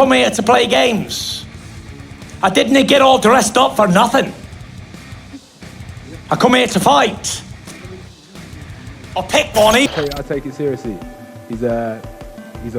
Come here to play games. I didn't get all dressed up for nothing. I come here to fight. I'll pick one. I take it seriously. He's a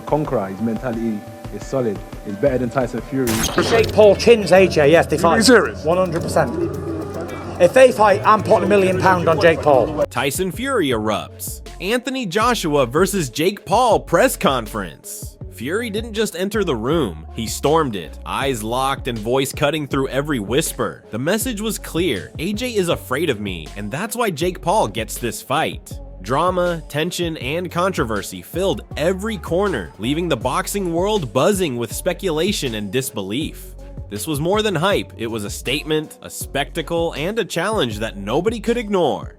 conqueror. His mentality is solid. He's better than Tyson Fury. Jake Paul chins AJ, yes, they fight. Are you serious? 100%. If they fight, I'm putting £1 million on Jake Paul. Tyson Fury erupts. Anthony Joshua versus Jake Paul press conference. Fury didn't just enter the room, he stormed it, eyes locked and voice cutting through every whisper. The message was clear, AJ is afraid of me, and that's why Jake Paul gets this fight. Drama, tension, and controversy filled every corner, leaving the boxing world buzzing with speculation and disbelief. This was more than hype, it was a statement, a spectacle, and a challenge that nobody could ignore.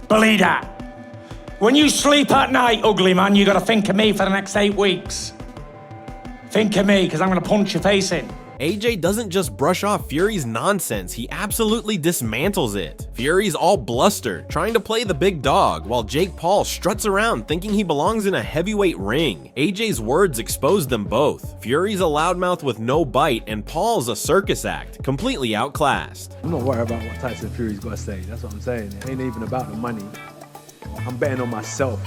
Believe that. When you sleep at night, ugly man, you gotta think of me for the next 8 weeks. Think of me, because I'm gonna punch your face in. AJ doesn't just brush off Fury's nonsense, he absolutely dismantles it. Fury's all bluster, trying to play the big dog, while Jake Paul struts around thinking he belongs in a heavyweight ring. AJ's words expose them both. Fury's a loudmouth with no bite, and Paul's a circus act, completely outclassed. I'm not worried about what Tyson Fury's got to say. That's what I'm saying. It ain't even about the money. I'm betting on myself.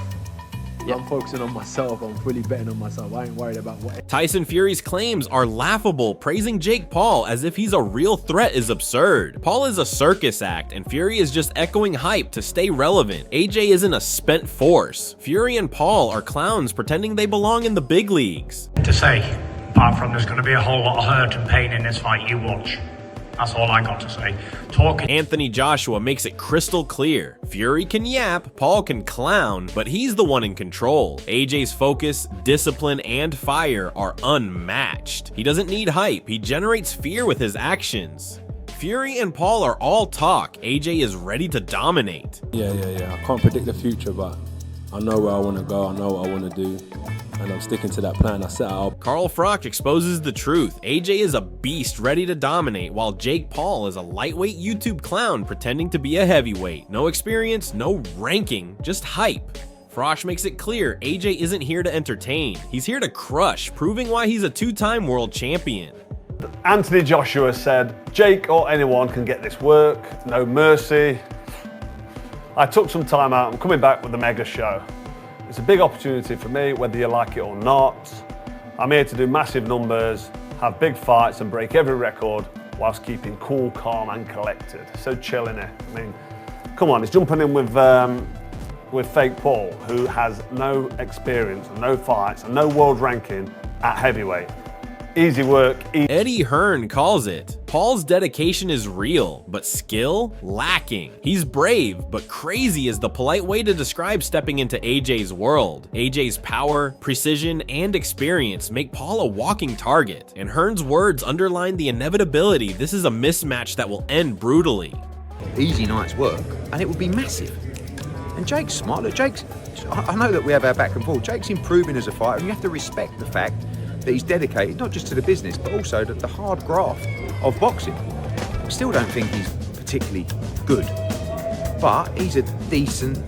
I'm focusing on myself. I'm fully betting on myself. I ain't worried about what. Tyson Fury's claims are laughable. Praising Jake Paul as if he's a real threat is absurd. Paul is a circus act, and Fury is just echoing hype to stay relevant. AJ isn't a spent force. Fury and Paul are clowns pretending they belong in the big leagues. To say, apart from there's gonna be a whole lot of hurt and pain in this fight, you watch. That's all I got to say. Talking. Anthony Joshua makes it crystal clear. Fury can yap, Paul can clown, but he's the one in control. AJ's focus, discipline, and fire are unmatched. He doesn't need hype, he generates fear with his actions. Fury and Paul are all talk. AJ is ready to dominate. Yeah. I can't predict the future, but I know where I want to go, I know what I want to do, and I'm sticking to that plan I set out. Carl Froch exposes the truth. AJ is a beast ready to dominate, while Jake Paul is a lightweight YouTube clown pretending to be a heavyweight. No experience, no ranking, just hype. Froch makes it clear AJ isn't here to entertain. He's here to crush, proving why he's a 2-time world champion. Anthony Joshua said, Jake or anyone can get this work, no mercy. I took some time out, I'm coming back with the mega show. It's a big opportunity for me, whether you like it or not. I'm here to do massive numbers, have big fights and break every record whilst keeping cool, calm and collected. So chill in it. I mean, come on, he's jumping in with fake Paul, who has no experience and no fights and no world ranking at heavyweight. Easy work. Eddie Hearn calls it. Paul's dedication is real, but skill lacking. He's brave, but crazy is the polite way to describe stepping into AJ's world. AJ's power, precision, and experience make Paul a walking target, and Hearn's words underline the inevitability this is a mismatch that will end brutally. Easy night's work, and it would be massive. And Jake's smart. Look, I know that we have our back and forth. Jake's improving as a fighter, and you have to respect the fact that he's dedicated not just to the business, but also to the hard graft of boxing. I still don't think he's particularly good, but he's a decent,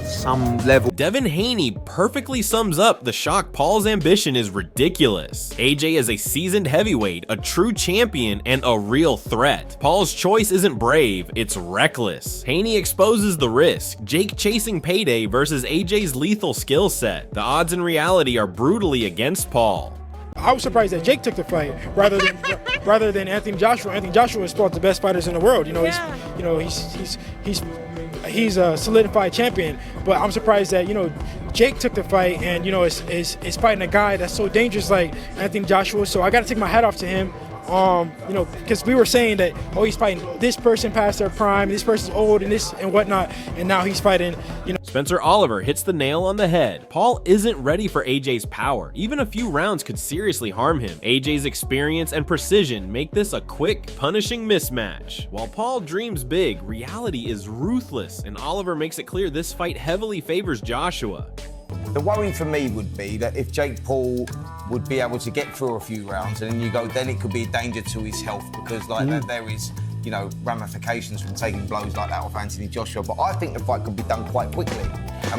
some level. Devin Haney perfectly sums up the shock Paul's ambition is ridiculous. AJ is a seasoned heavyweight, a true champion, and a real threat. Paul's choice isn't brave, it's reckless. Haney exposes the risk, Jake chasing payday versus AJ's lethal skill set. The odds in reality are brutally against Paul. I was surprised that Jake took the fight rather than Anthony Joshua. Anthony Joshua is one of the best fighters in the world. He's a solidified champion. But I'm surprised that Jake took the fight and is fighting a guy that's so dangerous like Anthony Joshua. So I got to take my hat off to him. Because we were saying that, oh, he's fighting this person past their prime, this person's old and this and whatnot, and now he's fighting, Spencer Oliver hits the nail on the head. Paul isn't ready for AJ's power. Even a few rounds could seriously harm him. AJ's experience and precision make this a quick, punishing mismatch. While Paul dreams big, reality is ruthless, and Oliver makes it clear this fight heavily favors Joshua. The worry for me would be that if Jake Paul would be able to get through a few rounds and then you go, then it could be a danger to his health because there is, ramifications from taking blows like that off Anthony Joshua. But I think the fight could be done quite quickly.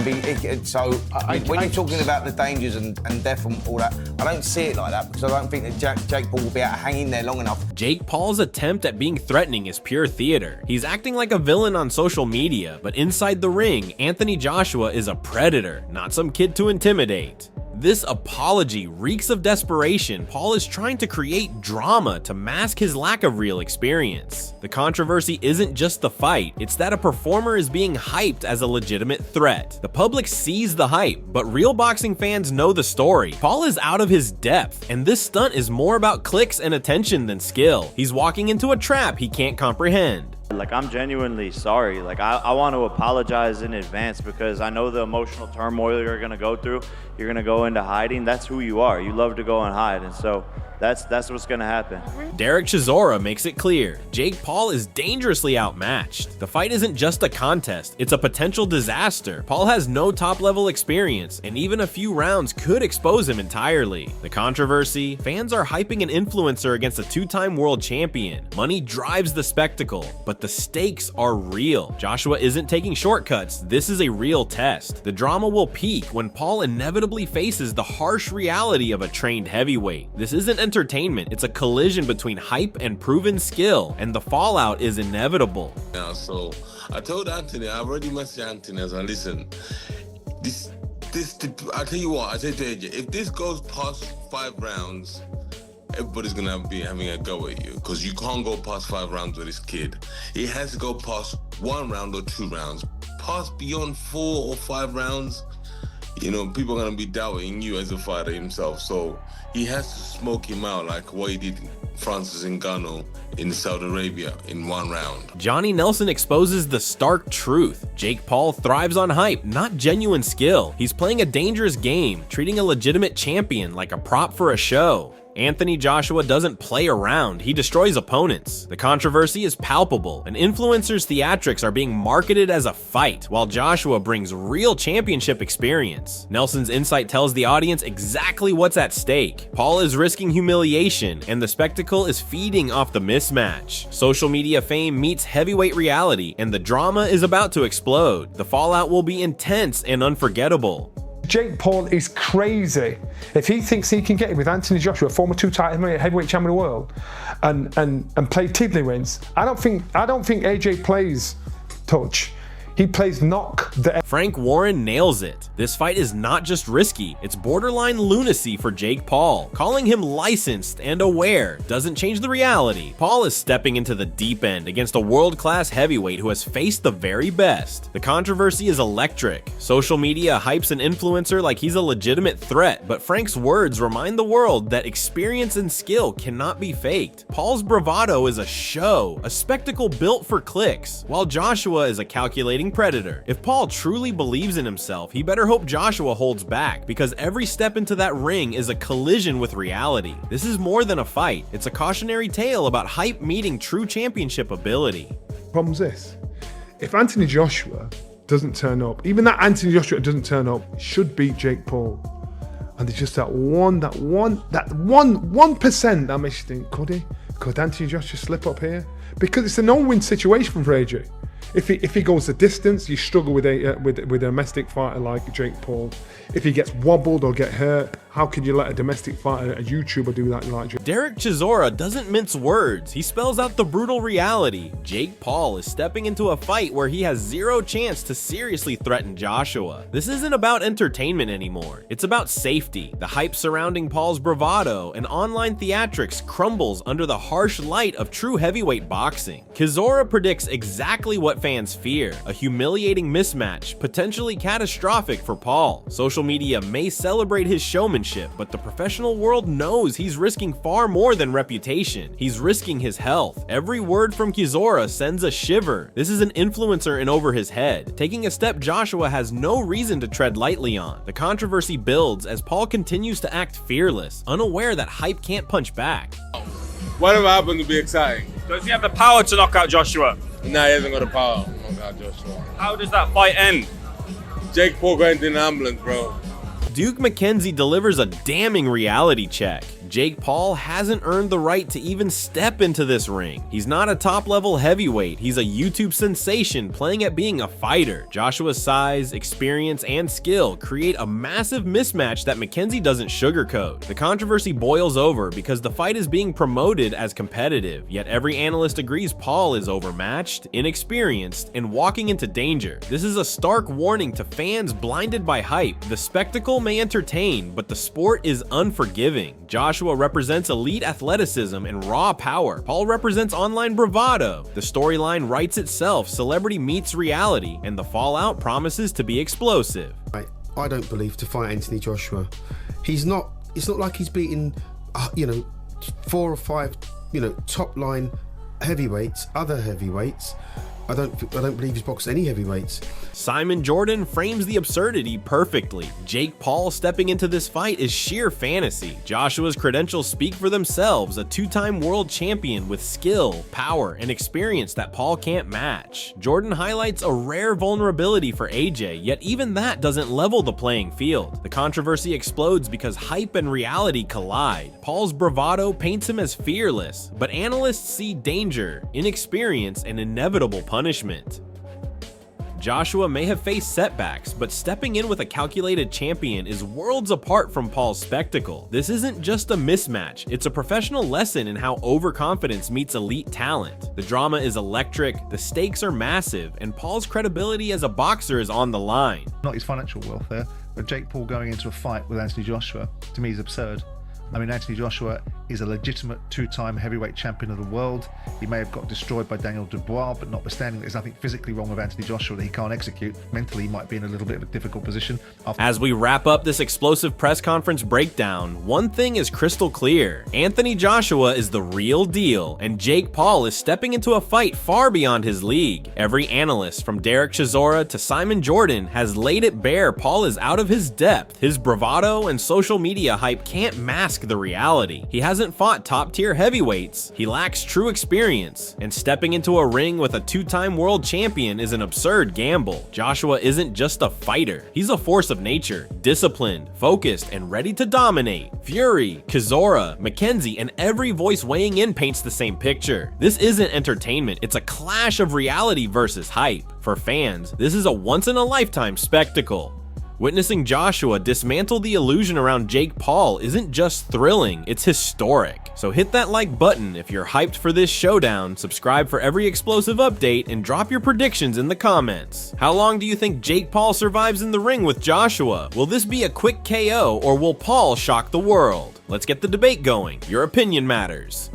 When you're talking about the dangers and death and all that, I don't see it like that, because I don't think that Jake Paul will be able to hang in there long enough. Jake Paul's attempt at being threatening is pure theater. He's acting like a villain on social media, but inside the ring, Anthony Joshua is a predator, not some kid to intimidate. This apology reeks of desperation. Paul is trying to create drama to mask his lack of real experience. The controversy isn't just the fight, it's that a performer is being hyped as a legitimate threat. The public sees the hype, but real boxing fans know the story. Paul is out of his depth, and this stunt is more about clicks and attention than skill. He's walking into a trap he can't comprehend. Like, I'm genuinely sorry. Like, I want to apologize in advance, because I know the emotional turmoil you're going to go through. You're going to go into hiding. That's who you are. You love to go and hide. And so that's what's going to happen. Derek Chisora makes it clear Jake Paul is dangerously outmatched. The fight isn't just a contest, it's a potential disaster. Paul has no top-level experience, and even a few rounds could expose him entirely. The controversy? Fans are hyping an influencer against a two-time world champion. Money drives the spectacle, but the stakes are real. Joshua isn't taking shortcuts. This is a real test. The drama will peak when Paul inevitably faces the harsh reality of a trained heavyweight. This isn't entertainment, it's a collision between hype and proven skill, and the fallout is inevitable. Now, so I told Anthony, I already messaged Anthony, I said, listen, I tell you what, I said to AJ, if this goes past 5 rounds, everybody's gonna be having a go at you, because you can't go past 5 rounds with this kid. It has to go past 1 round or 2 rounds. Past beyond 4 or 5 rounds, you know, people are gonna be doubting you as a fighter himself. So he has to smoke him out like what he did Francis Ngannou in Saudi Arabia in 1 round. Johnny Nelson exposes the stark truth. Jake Paul thrives on hype, not genuine skill. He's playing a dangerous game, treating a legitimate champion like a prop for a show. Anthony Joshua doesn't play around, he destroys opponents. The controversy is palpable. An influencer's theatrics are being marketed as a fight, while Joshua brings real championship experience. Nelson's insight tells the audience exactly what's at stake. Paul is risking humiliation, and the spectacle is feeding off the mismatch. Social media fame meets heavyweight reality, and the drama is about to explode. The fallout will be intense and unforgettable. Jake Paul is crazy. If he thinks he can get it with Anthony Joshua, former 2-time heavyweight champion of the world, and play tiddlywinks, I don't think AJ plays touch. He plays knock. Frank Warren nails it. This fight is not just risky, it's borderline lunacy for Jake Paul. Calling him licensed and aware doesn't change the reality. Paul is stepping into the deep end against a world-class heavyweight who has faced the very best. The controversy is electric. Social media hypes an influencer like he's a legitimate threat, but Frank's words remind the world that experience and skill cannot be faked. Paul's bravado is a show, a spectacle built for clicks, while Joshua is a calculating predator. If Paul truly believes in himself, he better hope Joshua holds back, because every step into that ring is a collision with reality. This is more than a fight, it's a cautionary tale about hype meeting true championship ability. Problem's this: if Anthony Joshua doesn't turn up, even that Anthony Joshua doesn't turn up, should beat Jake Paul. And there's just that 1% that makes you think, could Anthony Joshua slip up here? Because it's a no-win situation for AJ. If he goes the distance, you struggle with a domestic fighter like Jake Paul. If he gets wobbled or get hurt, how can you let a domestic fighter, a YouTuber, do that like Jake? Derek Chisora doesn't mince words. He spells out the brutal reality. Jake Paul is stepping into a fight where he has zero chance to seriously threaten Joshua. This isn't about entertainment anymore. It's about safety. The hype surrounding Paul's bravado and online theatrics crumbles under the harsh light of true heavyweight boxing. Chisora predicts exactly what fans fear: a humiliating mismatch, potentially catastrophic for Paul. Social media may celebrate his showmanship, but the professional world knows he's risking far more than reputation. He's risking his health. Every word from Chisora sends a shiver. This is an influencer in over his head, taking a step Joshua has no reason to tread lightly on. The controversy builds as Paul continues to act fearless, unaware that hype can't punch back. Whatever happens will be exciting. Does he have the power to knock out Joshua? Nah, he hasn't got the power to knock out Joshua. How does that fight end? Jake Paul going to an ambulance, bro. Duke McKenzie delivers a damning reality check. Jake Paul hasn't earned the right to even step into this ring. He's not a top-level heavyweight, he's a YouTube sensation playing at being a fighter. Joshua's size, experience, and skill create a massive mismatch that Mackenzie doesn't sugarcoat. The controversy boils over because the fight is being promoted as competitive, yet every analyst agrees Paul is overmatched, inexperienced, and walking into danger. This is a stark warning to fans blinded by hype. The spectacle may entertain, but the sport is unforgiving. Joshua represents elite athleticism and raw power. Paul represents online bravado. The storyline writes itself, celebrity meets reality, and the fallout promises to be explosive. I don't believe to fight Anthony Joshua. It's not like he's beaten, 4 or 5, top line heavyweights, other heavyweights. I don't believe he's boxed any heavyweights. Simon Jordan frames the absurdity perfectly. Jake Paul stepping into this fight is sheer fantasy. Joshua's credentials speak for themselves, a 2-time world champion with skill, power, and experience that Paul can't match. Jordan highlights a rare vulnerability for AJ, yet even that doesn't level the playing field. The controversy explodes because hype and reality collide. Paul's bravado paints him as fearless, but analysts see danger, inexperience, and inevitable punishment. Joshua may have faced setbacks, but stepping in with a calculated champion is worlds apart from Paul's spectacle. This isn't just a mismatch, it's a professional lesson in how overconfidence meets elite talent. The drama is electric, the stakes are massive, and Paul's credibility as a boxer is on the line. Not his financial welfare, but Jake Paul going into a fight with Anthony Joshua, to me, is absurd. I mean, Anthony Joshua is a legitimate 2-time heavyweight champion of the world. He may have got destroyed by Daniel Dubois, but notwithstanding, there's nothing physically wrong with Anthony Joshua that he can't execute. Mentally, he might be in a little bit of a difficult position. As we wrap up this explosive press conference breakdown, one thing is crystal clear. Anthony Joshua is the real deal, and Jake Paul is stepping into a fight far beyond his league. Every analyst, from Derek Chisora to Simon Jordan, has laid it bare Paul is out of his depth. His bravado and social media hype can't mask the reality. He hasn't fought top-tier heavyweights, he lacks true experience, and stepping into a ring with a 2-time world champion is an absurd gamble. Joshua isn't just a fighter, he's a force of nature, disciplined, focused, and ready to dominate. Fury, Chisora, Mackenzie, and every voice weighing in paints the same picture. This isn't entertainment, it's a clash of reality versus hype. For fans, this is a once-in-a-lifetime spectacle. Witnessing Joshua dismantle the illusion around Jake Paul isn't just thrilling, it's historic. So hit that like button if you're hyped for this showdown, subscribe for every explosive update, and drop your predictions in the comments. How long do you think Jake Paul survives in the ring with Joshua? Will this be a quick KO, or will Paul shock the world? Let's get the debate going. Your opinion matters.